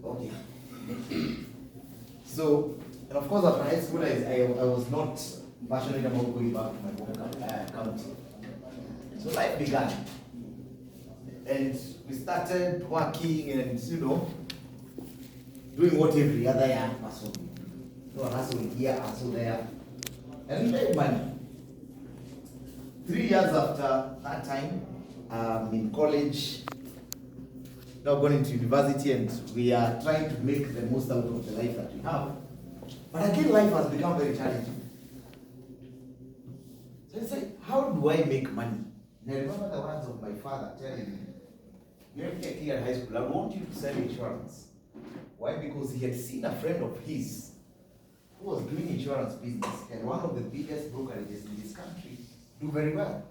Okay. So, and of course after high school, I was not passionate about going back to my home county. So life began. And we started working and, doing what every other young person do. So hustle here, hustle there. And we made money. 3 years after that time, in college, now going into university, and we are trying to make the most out of the life that we have. But again, life has become very challenging. So I said, how do I make money? And I remember the words of my father telling me, you have to get here at high school, I want you to sell insurance. Why? Because he had seen a friend of his who was doing insurance business, and one of the biggest brokerages in this country do very well.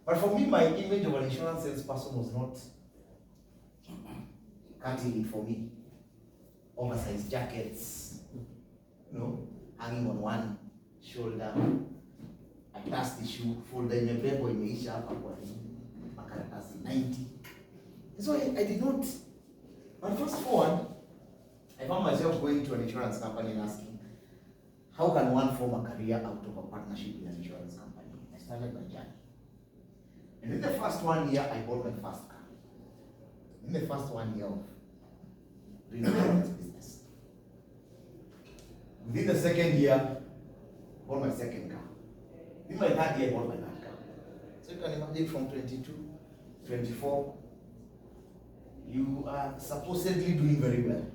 But for me, my image of an insurance salesperson was not cutting it for me. Oversized jackets, hanging on one shoulder, a dusty shoe, folder imebebwa imeisha hapa kwa makaratasi 90. So I did not. But fast forward, I found myself going to an insurance company and asking, how can one form a career out of a partnership with an insurance company? I started my journey. And in the first 1 year, I bought my first car. In the first 1 year of doing insurance business. Within the second year, I bought my second car. In my third year, I bought my third car. So you can imagine from 22, 24, you are supposedly doing very well.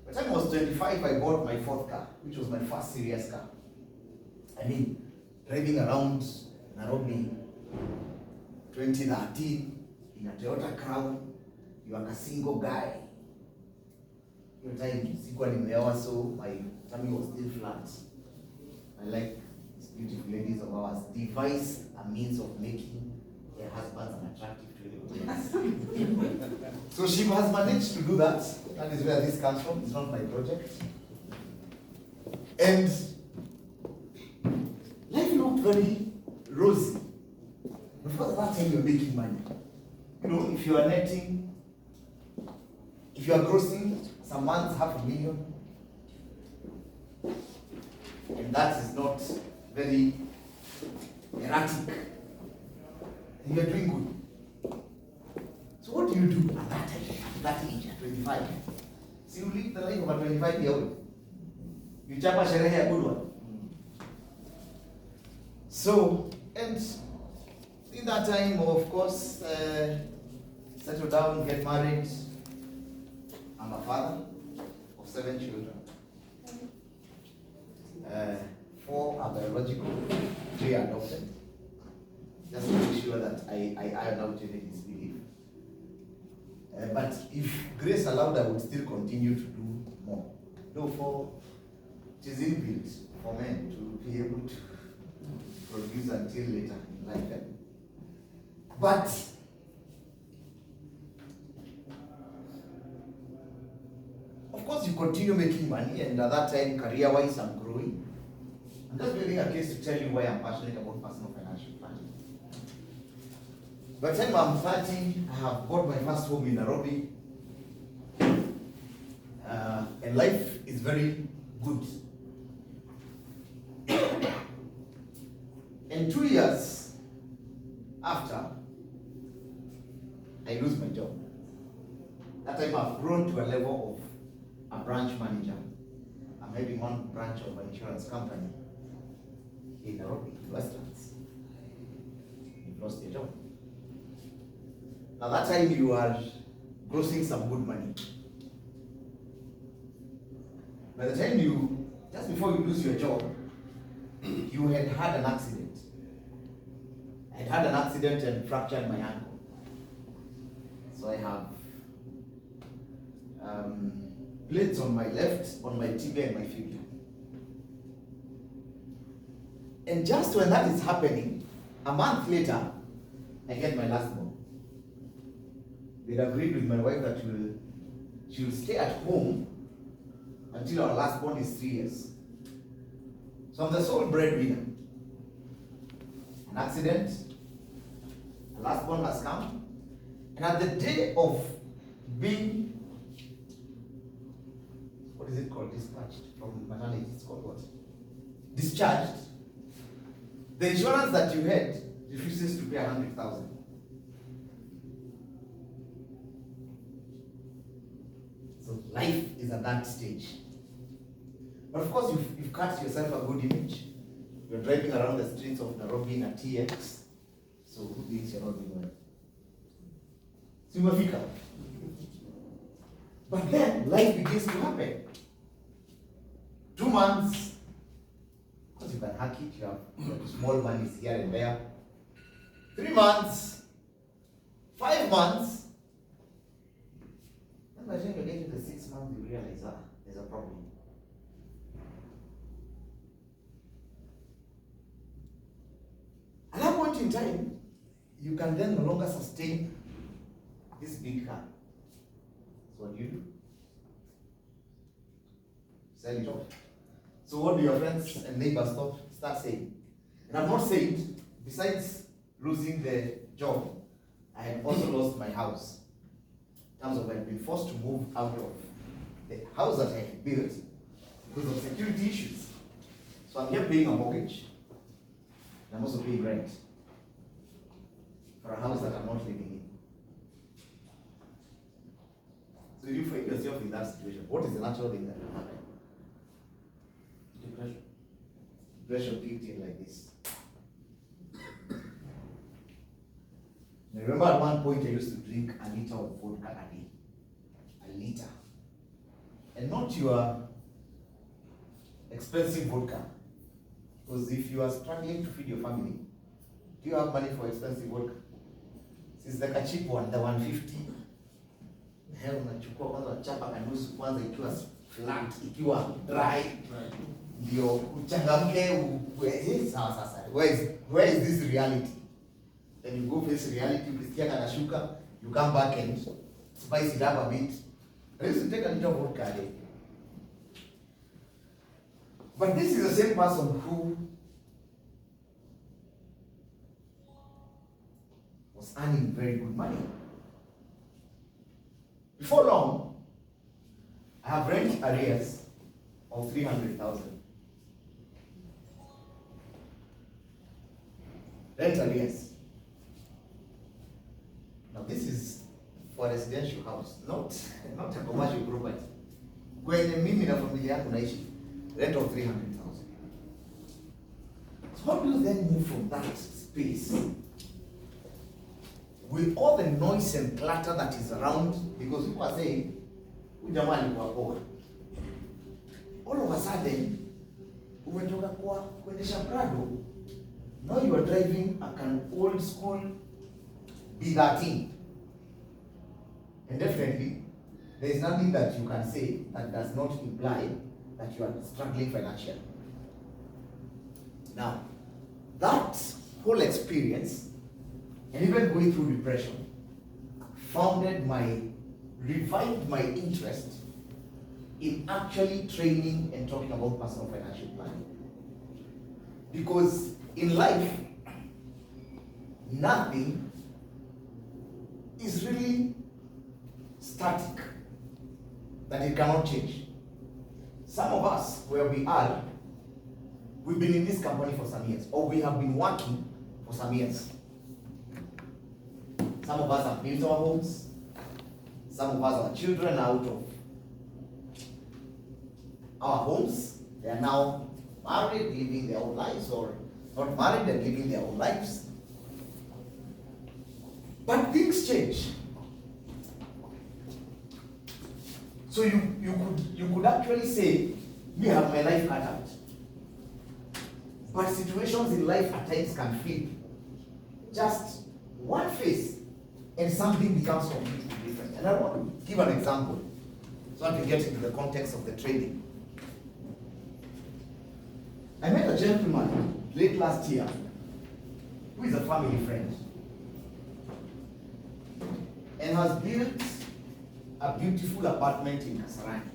By the time I was 25, I bought my fourth car, which was my first serious car. I mean, driving around Nairobi, 2013, in a Toyota Crown, you are a single guy. Your time, sikuwa nimeoa, so my tummy was still flat. I like these beautiful ladies of ours devise a means of making their husbands unattractive to everybody else. So she has managed to do that. That is where this comes from. It's not my project. And life looked very rosy. Before that time, you're making money. If you are netting, if you are grossing some months $500,000, and that is not very erratic, and you're doing good. So what do you do at that time, at that age, at 25? So you live the life of a 25-year-old. You chapa sherehe a good one. So, and in that time, of course, settle down, get married. I'm a father of 7 children. 4 are biological, 3 are adopted. Just to make sure that I iron out any disbelief. But if grace allowed, I would still continue to do more. Though it is inbuilt for men to be able to produce until later in life. But of course, you continue making money, and at that time, career-wise, I'm growing. I'm just building a case to tell you why I'm passionate about personal financial planning. By the time I'm 30, I have bought my first home in Nairobi, and life is very good. And 2 years after, I lose my job. That time I've grown to a level of a branch manager. I'm heading one branch of an insurance company in Nairobi, Westlands. You've lost your job. Now that time you are grossing some good money. By the time just before you lose your job, you had an accident. I had an accident and fractured my ankle. So I have plates on my left, on my tibia and my fibula. And just when that is happening, a month later, I get my last born. We'd agreed with my wife that she will stay at home until our last born is 3 years. So I'm the sole breadwinner. An accident, a last born has come, and at the day of being from maternity, it's called what? Discharged. The insurance that you had refuses to pay 100,000. So life is at that stage. But of course, you've cut yourself a good image. You're driving around the streets of Nairobi in a TX. So who thinks you're not doing well? Simafika. But then life begins to happen. 2 months, because you can hack it, you have small monies here and there. 3 months, 5 months, and by the time you get to the 6 months, you realize there's a problem. At that point in time, you can then no longer sustain this big car. So what do? Sell it off. So what do your friends and neighbors start saying? And I've not said, besides losing the job, I had also lost my house. In terms of I've been forced to move out of the house that I had built because of security issues. So I'm here paying a mortgage. And I'm also paying rent for a house that I'm not living in. So if you find yourself in that situation, what is the natural thing that will happen? Depression. Depression kicked in like this. I remember at one point I used to drink a liter of vodka a day. A liter. And not your expensive vodka. Because if you are struggling to feed your family, do you have money for expensive vodka? This is like a cheap one, the 150. Unachukua kwanza chapa kanusu kwanza ikiwa flat, ikiwa dry. Ndio uchangamke sasa. Where is this reality? Then you go face reality, ukisikia kanashuka, you come back and spice it up a bit. I used to take a little vodka a day. But this is the same person who was earning very good money. Before long, I have rent arrears of 300,000. Rent arrears. Now this is for a residential house, not a commercial property. Kwenye mimi na familia yangu naishi, rent of 300,000. So how do you then move from that space with all the noise and clutter that is around? Because people are saying, ujamaa alikuwa poa. All of a sudden, umetoka kwa kuendesha Prado. Now you are driving an old school B13. And definitely, there is nothing that you can say that does not imply that you are struggling financially. Now, that whole experience, and even going through depression, revived my interest in actually training and talking about personal financial planning. Because in life, nothing is really static, that it cannot change. Some of us, where we are, we've been in this company for some years, or we have been working for some years. Some of us have built our homes. Some of us, our children are out of our homes. They are now married, living their own lives, or not married and living their own lives. But things change. So you could actually say, me have my life cut out. But situations in life at times can flip. Just one phase, and something becomes completely different. And I want to give an example so I can get into the context of the training. I met a gentleman late last year who is a family friend and has built a beautiful apartment in Kasarani.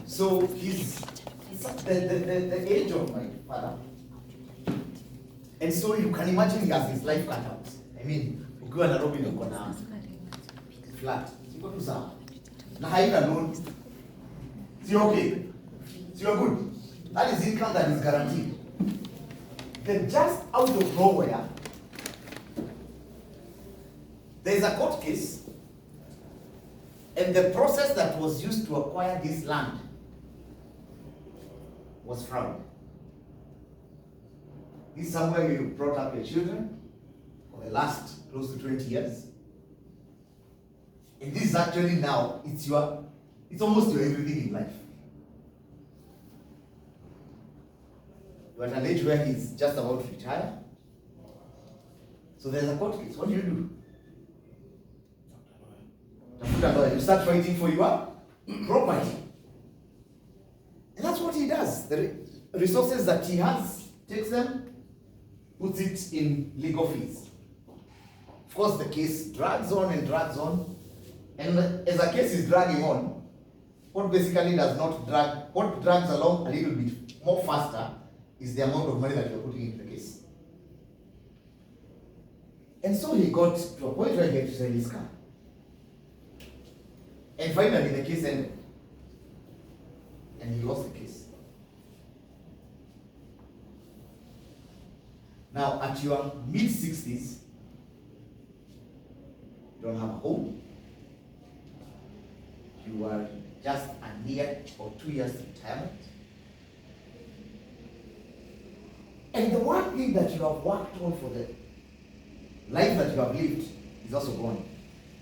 So he's the age of my father. And so you can imagine he has his life cut out. I mean, ukiwa Nairobi uko na flat. Siko tu sawa. Na haina loan. See, okay. So you're good. That is income that is guaranteed. Then just out of nowhere, there is a court case, and the process that was used to acquire this land was fraud. This is somewhere you brought up your children for the last close to 20 years. And this is actually now, it's almost your everything in life. You're at an age where he's just about to retire. So there's a court case. What do you do? You start fighting for your property. And that's what he does. The resources that he has, takes them, puts it in legal fees. Of course, the case drags on and drags on. And as the case is dragging on, what basically does not drag, what drags along a little bit more faster is the amount of money that you're putting into the case. And so he got to a point where he had to sell his car. And finally the case ended. And he lost the case. Now at your mid-60s, you don't have a home. You are just a year or 2 years retirement. And the one thing that you have worked on for the life that you have lived is also gone.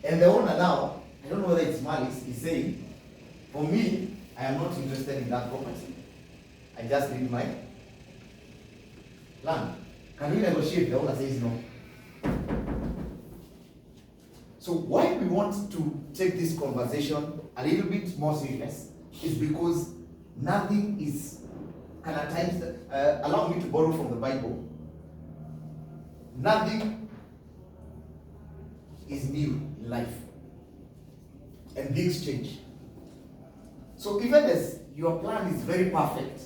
And the owner now, I don't know whether it's malice, is saying, for me, I am not interested in that property. I just need my land. Can we negotiate? The owner says no. So why we want to take this conversation a little bit more serious is because nothing is, can at times, allow me to borrow from the Bible, nothing is new in life. And things change. So even as your plan is very perfect,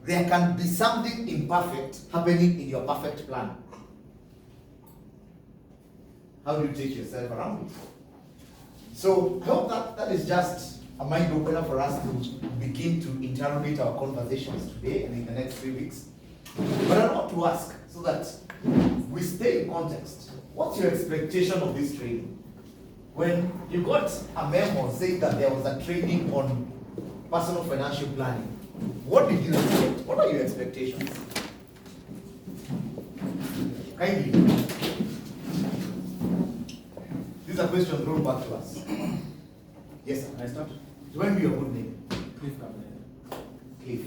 there can be something imperfect happening in your perfect plan. How do you take yourself around it? So I hope that is just a mind opener for us to begin to interrogate our conversations today and in the next 3 weeks. But I want to ask, so that we stay in context, what's your expectation of this training? When you got a memo saying that there was a training on personal financial planning, what did you expect? What are your expectations? Kindly. This is a question thrown back to us. Yes, sir. Can I start? When be your good name? Cliff Gabriel. Cliff.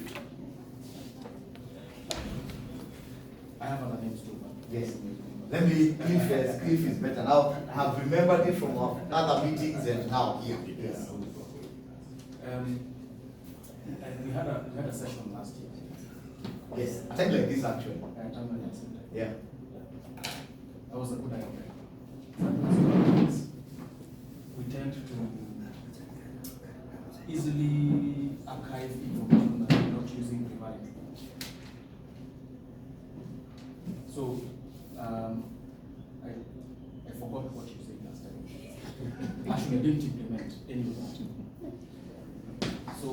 I have other names too, but Yes. Let me, Cliff first. Cliff is better. Now, I have remembered it from our other meetings and now here. Yes. and we had a session last year. Yes. A time like this actually. At Tanzania Center. Yeah. That was a good idea. We tend to easily archive information that we're not using primarily. So, I forgot what you said last time. Actually, I didn't implement any of that. So,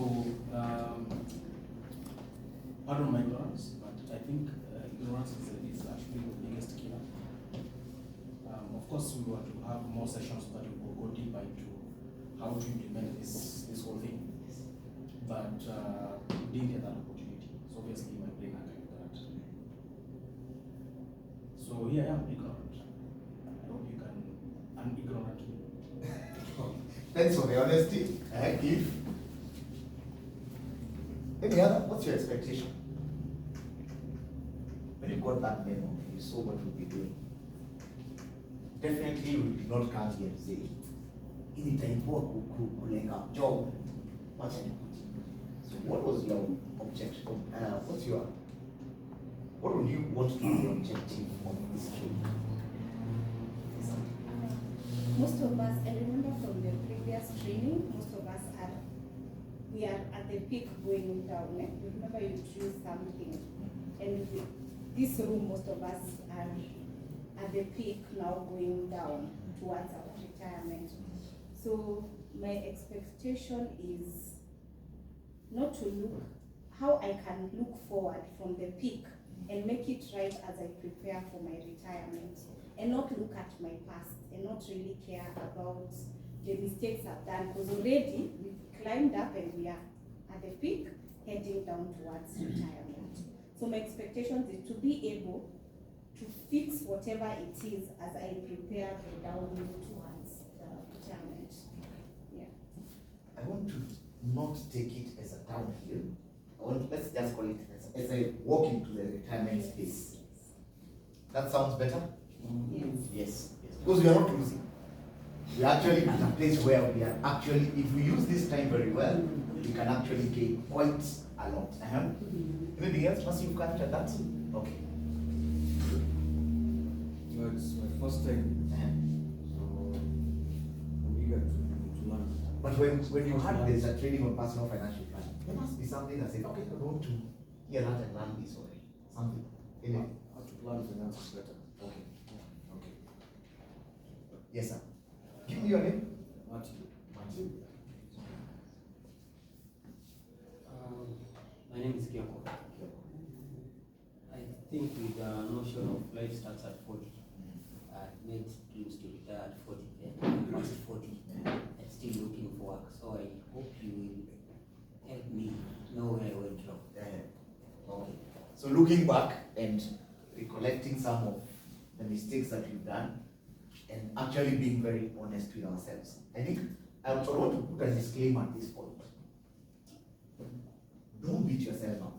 pardon my ignorance, but I think ignorance is actually the biggest killer. Of course, we want to have more sessions so that we will go deeper into how to implement this whole thing. But we didn't get that opportunity. So obviously my brain archived that. So here I am, ignorant. I hope you can un-ignorant me. Thanks for the honesty. Cliff. Any other? What's your expectation? When you got that memo, you saw what we'll be doing. Definitely we did not come here and say, anytime work kulenga job, what's any good? So what was your objective? What would you want to be the objective of this training? Most of us, I remember from the previous training, most of us we are at the peak going down. Eh? You remember you choose something, and this room, most of us are at the peak now going down towards our retirement. So So my expectation is not to look how I can look forward from the peak and make it right as I prepare for my retirement, and not look at my past and not really care about the mistakes I've done, because already we've climbed up and we are at the peak heading down towards retirement. So my expectation is to be able to fix whatever it is as I prepare the downhill towards retirement. Yeah. I want to not take it as a downhill. Let's just call it as I walk into the retirement space. That sounds better? Yes. Yes. Because we are not losing. We are actually at a place where we are actually, if we use this time very well, we can actually gain quite a lot. Anything else? Once you've captured that? Okay. No, it's my first time, so I'm eager to learn. But when you had this training on personal financial planning, there must be something that said, okay, I want to hear that and learn this already. Something. How to plan finances better. Okay. Okay. Yes, sir. Give me your name. Martin. Martin. My name is Kyoko. I think with the notion of life starts at 40, I made dreams to retire at 40, then past 40, and still looking for work. So I hope you will help me know where I went wrong. Okay. So looking back and recollecting some of the mistakes that we've done, and actually being very honest with ourselves. I think I want to put a disclaimer at this point. Don't beat yourself up.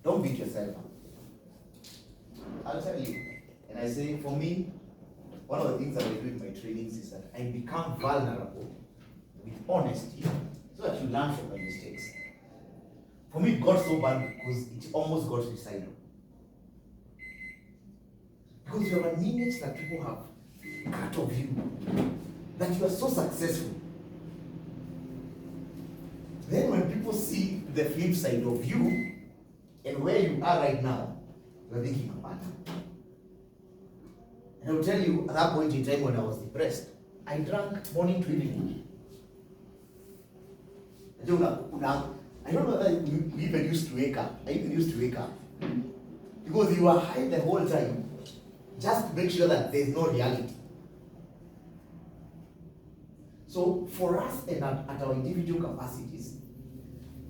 Don't beat yourself up. I'll tell you, and I say for me, one of the things that I do in my trainings is that I become vulnerable with honesty so that you learn from my mistakes. For me, it got so bad because it almost got suicidal. Because there are minutes that people have cut of you, that you are so successful. Then when people see the flip side of you and where you are right now, you're thinking about it. And I'll tell you, at that point in time when I was depressed, I drank morning to evening. I don't know whether you even used to wake up. I even used to wake up. Because you were high the whole time, just to make sure that there's no reality. So for us and at our individual capacities,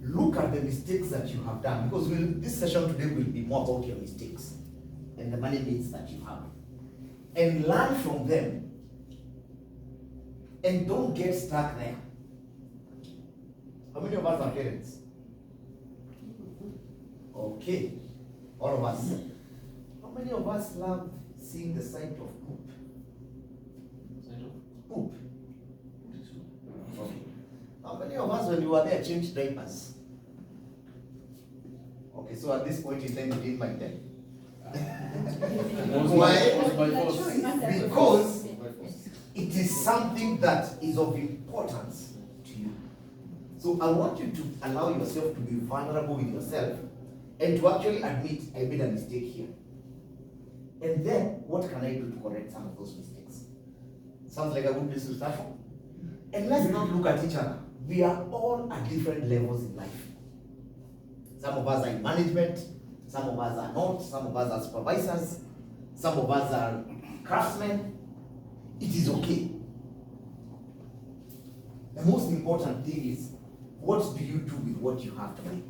look at the mistakes that you have done, because this session today will be more about your mistakes and the money needs that you have. And learn from them. And don't get stuck there. How many of us are parents? Okay. All of us. How many of us love seeing the sight of poop? Poop. Okay. How many of us, when you were there, changed diapers? Okay, so at this point in time, you didn't mind them. Why? Because it is something that is of importance to you. So I want you to allow yourself to be vulnerable with yourself and to actually admit, I made a mistake here. And then, what can I do to correct some of those mistakes? Sounds like a good place to start from. And let's not look at each other. We are all at different levels in life. Some of us are in management, some of us are not, some of us are supervisors, some of us are craftsmen. It is okay. The most important thing is, what do you do with what you have today?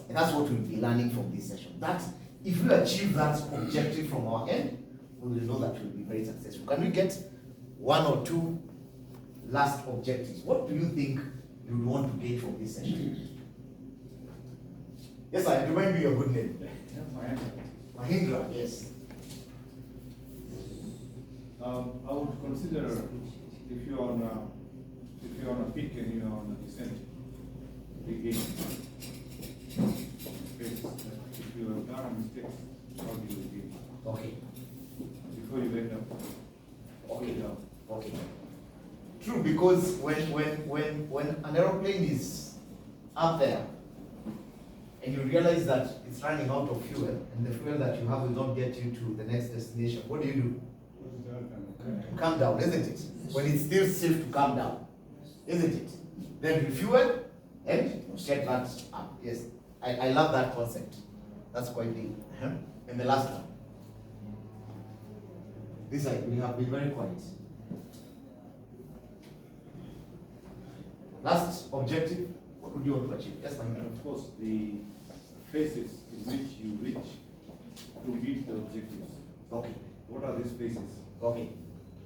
And that's what we'll be learning from this session. That if we achieve that objective from our end, we will know that we'll be very successful. Can we get one or two last objectives? What do you think you would want to gain from this session? Yes, sir. Remind me your good name. Mahindra. Yes. I would consider if you're on a peak and you're on a descent, begin. If you have done a mistake, how do you begin? Okay. Before you end up. Okay. Okay. True, because when an aeroplane is up there and you realize that it's running out of fuel and the fuel that you have will not get you to the next destination, what do? You come down, isn't it? when it's still safe to come down, isn't it? Then refuel and set that up. Yes, I love that concept. That's quite deep. And the last one. This side, we have been very quiet. Last objective, what would you want to achieve? Yes, my And man. of course, the phases in which you reach to meet the objectives. Okay, What are these phases? okay,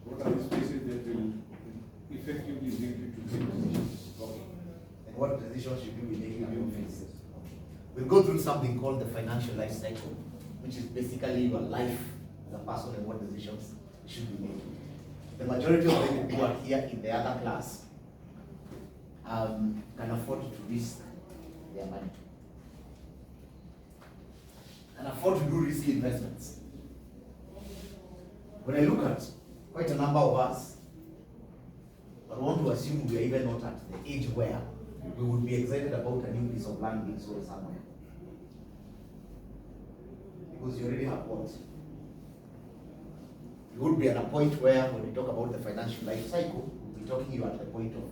What are these phases that will effectively lead you to take decisions? okay. And what decisions should you be making in your phases? Okay. We'll go through something called the financial life cycle, which is basically your life as a person and what decisions you should be making. The majority of them who are here in the other class can afford to risk their money. Can afford to do risky investments. When I look at quite a number of us, I want to assume we are even not at the age where we would be excited about a new piece of land being sold somewhere. Because you already have what? You would be at a point where when we talk about the financial life cycle, we'll be talking you at the point of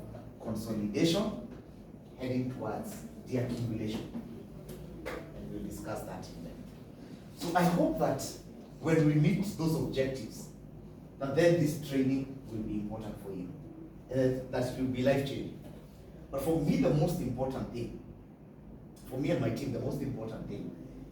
consolidation, heading towards deaccumulation. And we'll discuss that in there. So I hope that when we meet those objectives, that then this training will be important for you. And that it will be life-changing. But for me, the most important thing, for me and my team, the most important thing